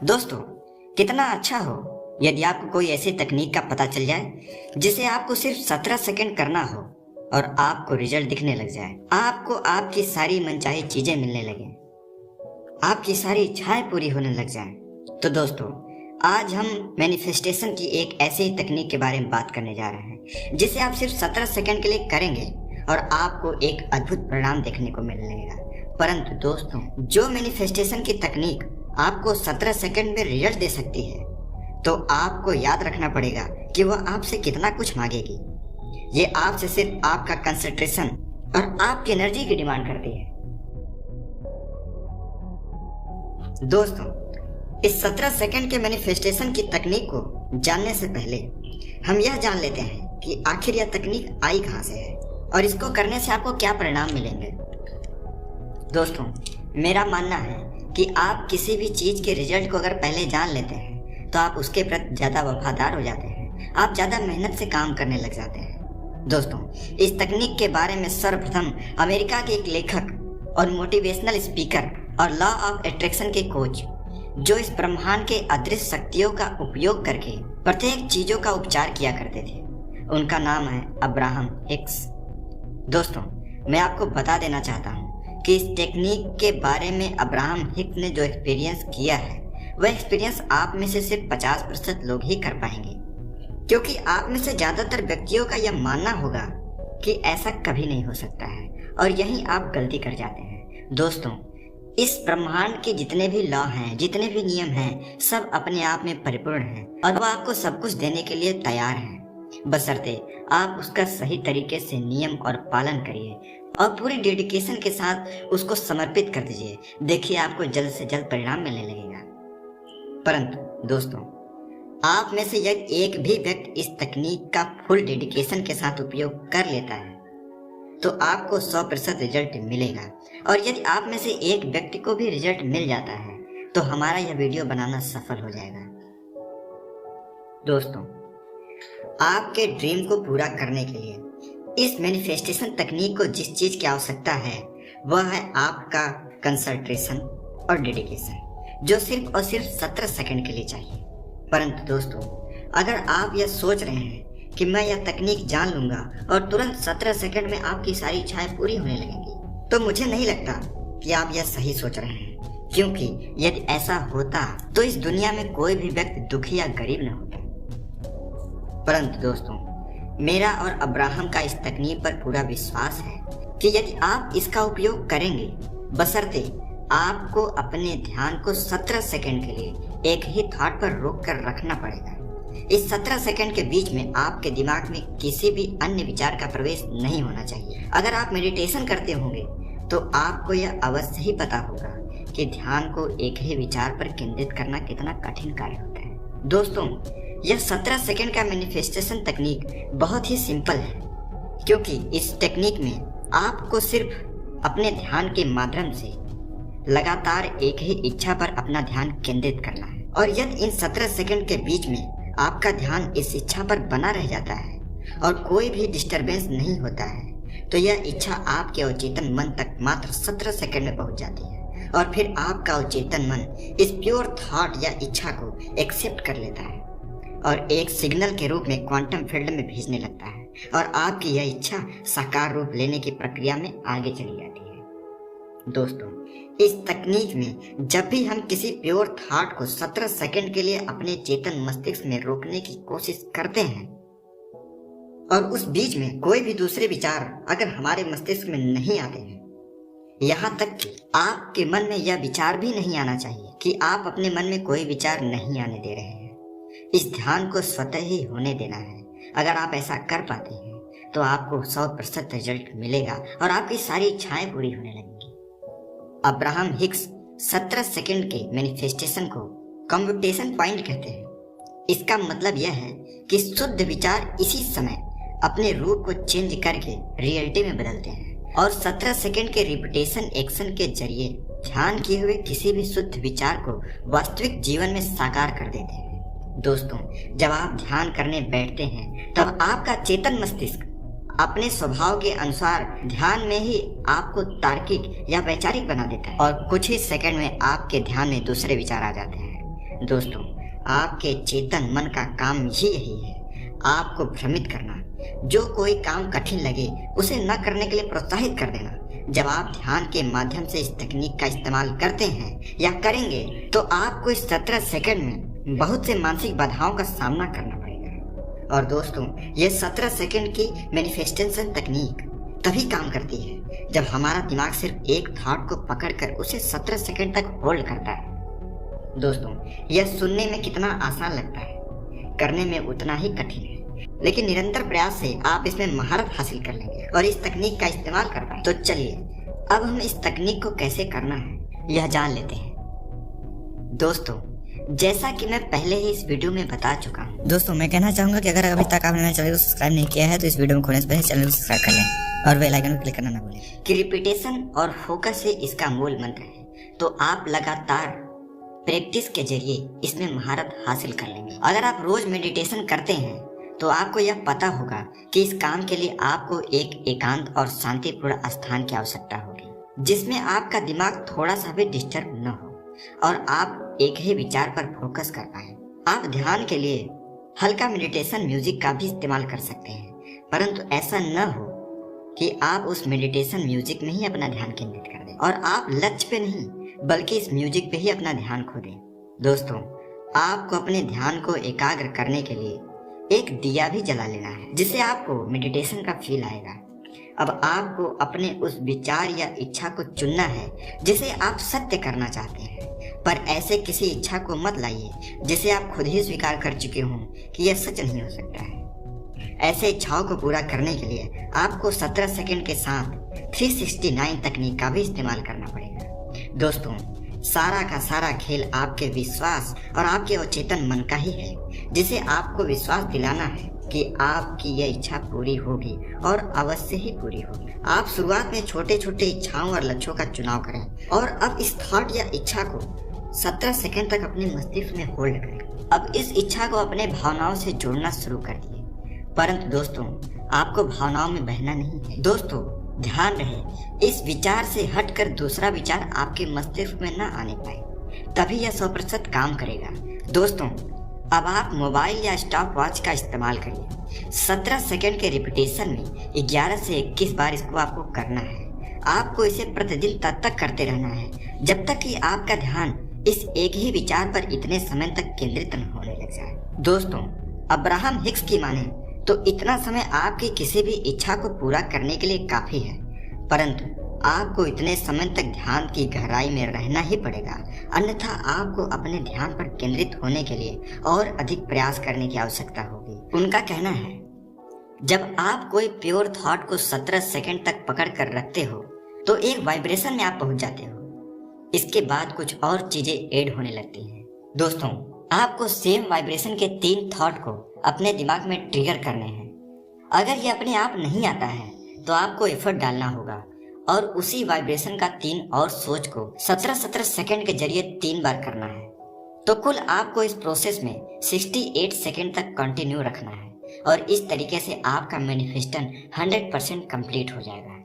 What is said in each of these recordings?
दोस्तों, कितना अच्छा हो यदि आपको कोई ऐसी तकनीक का पता चल जाए जिसे आपको सिर्फ 17 सेकंड करना हो और आपको रिजल्ट दिखने लग जाए। आपको आपकी सारी मनचाही चीजें मिलने लगे, आपकी सारी इच्छाएं पूरी होने लग जाए। तो दोस्तों, आज हम मैनिफेस्टेशन की एक ऐसी ही तकनीक के बारे में बात करने जा रहे हैं जिसे आप सिर्फ 17 सेकंड के लिए करेंगे और आपको एक अद्भुत परिणाम देखने को मिलेगा। परंतु दोस्तों, जो मैनिफेस्टेशन की तकनीक आपको 17 सेकंड में रिजल्ट दे सकती है, तो आपको याद रखना पड़ेगा कि वह आपसे कितना कुछ मांगेगी। ये आपसे सिर्फ आपका कंसंट्रेशन और आपकी एनर्जी की डिमांड करती है। दोस्तों, इस 17 सेकंड के मैनिफेस्टेशन की तकनीक को जानने से पहले हम यह जान लेते हैं कि आखिर यह तकनीक आई कहां से है और इसको करने से आपको क्या परिणाम मिलेंगे। दोस्तों, मेरा मानना है कि आप किसी भी चीज के रिजल्ट को अगर पहले जान लेते हैं तो आप उसके प्रति ज्यादा वफादार हो जाते हैं, आप ज्यादा मेहनत से काम करने लग जाते हैं। दोस्तों, इस तकनीक के बारे में सर्वप्रथम अमेरिका के एक लेखक और मोटिवेशनल स्पीकर और लॉ ऑफ अट्रैक्शन के कोच, जो इस ब्रह्मांड के अदृश्य शक्तियों का उपयोग करके प्रत्येक चीजों का उपचार किया करते थे, उनका नाम है अब्राहम हिक्स। दोस्तों, मैं आपको बता देना चाहता हूँ कि इस टेक्निक के बारे में अब्राहम हिक्स ने जो एक्सपीरियंस किया है, वह एक्सपीरियंस आप में से सिर्फ 50% लोग ही कर पाएंगे, क्योंकि आप में से ज्यादातर व्यक्तियों का यह मानना होगा कि ऐसा कभी नहीं हो सकता है, और यहीं आप गलती कर जाते हैं। दोस्तों, इस ब्रह्मांड के जितने भी लॉ हैं, जितने भी नियम हैं, सब अपने आप में परिपूर्ण हैं और वह आपको सब कुछ देने के लिए तैयार है, बशर्ते आप उसका सही तरीके से नियम और पालन करिए और पूरी डेडिकेशन के साथ उसको समर्पित कर दीजिए। देखिए, आपको जल्द से जल्द परिणाम मिलने लगेगा। परंतु दोस्तों, आप में से यदि एक भी व्यक्ति इस तकनीक का फुल डेडिकेशन के साथ उपयोग कर लेता है तो आपको 100% रिजल्ट मिलेगा, और यदि आप में से एक व्यक्ति को भी रिजल्ट मिल जाता है तो हमारा यह वीडियो बनाना सफल हो जाएगा। दोस्तों, आपके ड्रीम को पूरा करने के लिए इस मैनिफेस्टेशन तकनीक को जिस चीज की आवश्यकता है वह है आपका कंसंट्रेशन और डेडिकेशन, जो सिर्फ और सिर्फ 17 सेकंड के लिए चाहिए। परंतु दोस्तों, अगर आप यह सोच रहे हैं कि मैं यह तकनीक जान लूंगा और तुरंत 17 सेकंड में आपकी सारी इच्छाएं पूरी होने लगेंगी, तो मुझे नहीं लगता कि आप यह सही सोच रहे हैं, क्योंकि यदि ऐसा होता तो इस दुनिया में कोई भी व्यक्ति दुखी या गरीब न होता। परंतु दोस्तों, मेरा और अब्राहम का इस तकनीक पर पूरा विश्वास है कि यदि आप इसका उपयोग करेंगे, बशर्ते आपको अपने ध्यान को 17 सेकंड के लिए एक ही थॉट पर रोक कर रखना पड़ेगा। इस 17 सेकंड के बीच में आपके दिमाग में किसी भी अन्य विचार का प्रवेश नहीं होना चाहिए। अगर आप मेडिटेशन करते होंगे तो आपको यह अवश्य ही पता होगा कि ध्यान को एक ही विचार पर केंद्रित करना कितना कठिन कार्य होता है। दोस्तों, यह 17 सेकंड का मैनिफेस्टेशन तकनीक बहुत ही सिंपल है, क्योंकि इस टेक्निक में आपको सिर्फ अपने ध्यान के माध्यम से लगातार एक ही इच्छा पर अपना ध्यान केंद्रित करना है, और यदि इन 17 सेकंड के बीच में आपका ध्यान इस इच्छा पर बना रह जाता है और कोई भी डिस्टरबेंस नहीं होता है, तो यह इच्छा आपके अवचेतन मन तक मात्र 17 सेकंड में पहुंच जाती है, और फिर आपका अवचेतन मन इस प्योर थॉट या इच्छा को एक्सेप्ट कर लेता है और एक सिग्नल के रूप में क्वांटम फील्ड में भेजने लगता है, और आपकी यह इच्छा साकार रूप लेने की प्रक्रिया में आगे चली जाती है। दोस्तों, इस तकनीक में जब भी हम किसी प्योर थॉट को 17 सेकंड के लिए अपने चेतन मस्तिष्क में रोकने की कोशिश करते हैं, और उस बीच में कोई भी दूसरे विचार अगर हमारे मस्तिष्क में नहीं आते हैं, यहाँ तक कि आपके मन में यह विचार भी नहीं आना चाहिए कि आप अपने मन में कोई विचार नहीं आने दे रहे हैं, इस ध्यान को स्वतः ही होने देना है। अगर आप ऐसा कर पाते हैं तो आपको 100% रिजल्ट मिलेगा और आपकी सारी इच्छाएं पूरी होने लगेंगी। अब्राहम हिक्स 17 सेकंड के मैनिफेस्टेशन को कम्यूटेशन पॉइंट कहते हैं। इसका मतलब यह है कि शुद्ध विचार इसी समय अपने रूप को चेंज करके रियलिटी में बदलते हैं, और 17 सेकंड के रिपीटेशन एक्शन के जरिए ध्यान किए हुए किसी भी शुद्ध विचार को वास्तविक जीवन में साकार कर देते हैं। दोस्तों, जब आप ध्यान करने बैठते हैं तब आपका चेतन मस्तिष्क अपने स्वभाव के अनुसार ध्यान में ही आपको तार्किक या वैचारिक बना देता है, और कुछ ही सेकंड में आपके ध्यान में दूसरे विचार आ जाते हैं। दोस्तों, आपके चेतन मन का काम ही यही है, आपको भ्रमित करना। जो कोई काम कठिन लगे उसे न करने के लिए प्रोत्साहित कर देना। जब आप ध्यान के माध्यम से इस तकनीक का इस्तेमाल करते हैं या करेंगे तो आपको इस 17 सेकंड में बहुत से मानसिक बाधाओं का सामना करना पड़ेगा। और दोस्तों, ये 17 सेकंड की मैनिफेस्टेशन तकनीक तभी काम करती है जब हमारा दिमाग सिर्फ एक थॉट को पकड़कर उसे 17 सेकंड तक होल्ड करता है। दोस्तों, यह सुनने में कितना आसान लगता है, करने में उतना ही कठिन है, लेकिन निरंतर प्रयास से आप इसमें महारत हासिल कर लेंगे और इस तकनीक का इस्तेमाल कर पाएंगे। तो चलिए अब हम इस तकनीक को कैसे करना है यह जान लेते हैं। दोस्तों, जैसा कि मैं पहले ही इस वीडियो में बता चुका हूँ। दोस्तों, मैं कहना चाहूंगा कि अगर अभी तक आपने मेरे चैनल को सब्सक्राइब नहीं किया है तो इस वीडियो में खोलने से पहले चैनल को सब्सक्राइब कर लें और बेल आइकन को क्लिक करना ना भूलें। कि रिपीटेशन और फोकस ही इसका मूल मंत्र है, तो आप लगातार प्रैक्टिस के जरिए इसमें महारत हासिल कर लेंगे। अगर आप रोज मेडिटेशन करते हैं तो आपको यह पता होगा कि इस काम के लिए आपको एक एकांत और शांतिपूर्ण स्थान की आवश्यकता होगी, जिसमें आपका दिमाग थोड़ा सा भी डिस्टर्ब न हो और आप एक ही विचार पर फोकस कर पाए। आप ध्यान के लिए हल्का मेडिटेशन म्यूजिक का भी इस्तेमाल कर सकते हैं, परंतु ऐसा न हो कि आप उस मेडिटेशन म्यूजिक में ही अपना ध्यान केंद्रित कर दें और आप लक्ष्य पे नहीं बल्कि इस म्यूजिक पे ही अपना ध्यान खो दें। दोस्तों, आपको अपने ध्यान को एकाग्र करने के लिए एक दिया भी जला लेना है, जिससे आपको मेडिटेशन का फील आएगा। अब आपको अपने उस विचार या इच्छा को चुनना है जिसे आप सत्य करना चाहते हैं, पर ऐसे किसी इच्छा को मत लाइए जिसे आप खुद ही स्वीकार कर चुके हों कि यह सच नहीं हो सकता है। ऐसे इच्छाओं को पूरा करने के लिए आपको 17 सेकंड के साथ 369 तकनीक का भी इस्तेमाल करना पड़ेगा। दोस्तों, सारा का सारा खेल आपके विश्वास और आपके अचेतन मन का ही है, जिसे आपको विश्वास दिलाना है कि आपकी यह इच्छा पूरी होगी और अवश्य ही पूरी होगी। आप शुरुआत में छोटे छोटे इच्छाओं और लक्ष्यों का चुनाव करें और अब इस थॉट या इच्छा को 17 सेकंड तक अपने मस्तिष्क में होल्ड करें। अब इस इच्छा को अपने भावनाओं से जोड़ना शुरू कर दिए, परंतु दोस्तों, आपको भावनाओं में बहना नहीं है। दोस्तों, ध्यान रहे इस विचार से हटकर दूसरा विचार आपके मस्तिष्क में न आने पाए, तभी यह 100% काम करेगा। दोस्तों, अब आप मोबाइल या स्टॉप वॉच का इस्तेमाल करिए। 17 सेकंड के रिपीटेशन में 11 से 21 बार इसको आपको करना है। आपको इसे प्रतिदिन तब तक करते रहना है जब तक कि आपका ध्यान इस एक ही विचार पर इतने समय तक केंद्रित न होने लग जाए। दोस्तों, अब्राहम हिक्स की माने तो इतना समय आपकी किसी भी इच्छा को पूरा करने के लिए काफी है, परंतु आपको इतने समय तक ध्यान की गहराई में रहना ही पड़ेगा, अन्यथा आपको अपने ध्यान पर केंद्रित होने के लिए और अधिक प्रयास करने की आवश्यकता होगी। उनका कहना है, जब आप कोई प्योर थॉट को 17 सेकंड तक पकड़ कर रखते हो तो एक वाइब्रेशन में आप पहुंच जाते हो। इसके बाद कुछ और चीजें ऐड होने लगती हैं। दोस्तों, आपको सेम वाइब्रेशन के 3 थॉट को अपने दिमाग में ट्रिगर करने हैं। अगर ये अपने आप नहीं आता है तो आपको एफर्ट डालना होगा और उसी वाइब्रेशन का 3 और सोच को 17 सेकंड के जरिए 3 बार करना है। तो कुल आपको इस प्रोसेस में 68 सेकंड तक कंटिन्यू रखना है और इस तरीके से आपका मैनिफेस्टेशन 100% कंप्लीट हो जाएगा।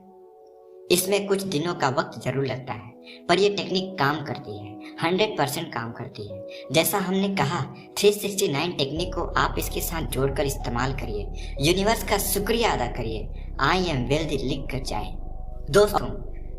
इसमें कुछ दिनों का वक्त जरूर लगता है, पर यह टेक्निक काम करती है, 100% काम करती है। जैसा हमने कहा, 369 टेक्निक को आप इसके साथ जोड़कर इस्तेमाल करिए, यूनिवर्स का शुक्रिया अदा करिए, आई एम वेल्दी लिख कर जाए। दोस्तों,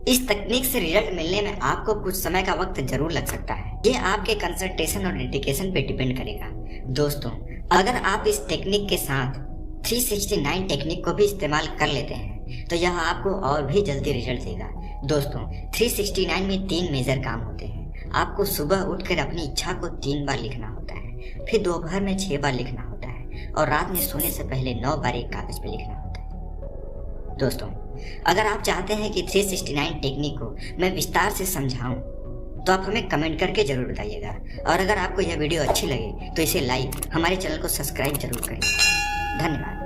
इस तकनीक से रिजल्ट मिलने में आपको कुछ समय का वक्त जरूर लग सकता है। ये आपके कंसंट्रेशन और डेडिकेशन पे डिपेंड करेगा। दोस्तों, अगर आप इस टेक्निक के साथ 369 टेक्निक को भी इस्तेमाल कर लेते हैं तो यह आपको और भी जल्दी रिजल्ट देगा। दोस्तों, 369 में 3 मेजर काम होते हैं। आपको सुबह उठकर अपनी इच्छा को 3 बार लिखना होता है, फिर दोपहर में 6 बार लिखना होता है और रात में सोने से पहले 9 बार एक कागज पे लिखना होता है। दोस्तों, अगर आप चाहते हैं कि 369 टेक्निक को मैं विस्तार से समझाऊं तो आप हमें कमेंट करके जरूर बताइएगा, और अगर आपको यह वीडियो अच्छी लगे तो इसे लाइक, हमारे चैनल को सब्सक्राइब जरूर करें। धन्यवाद।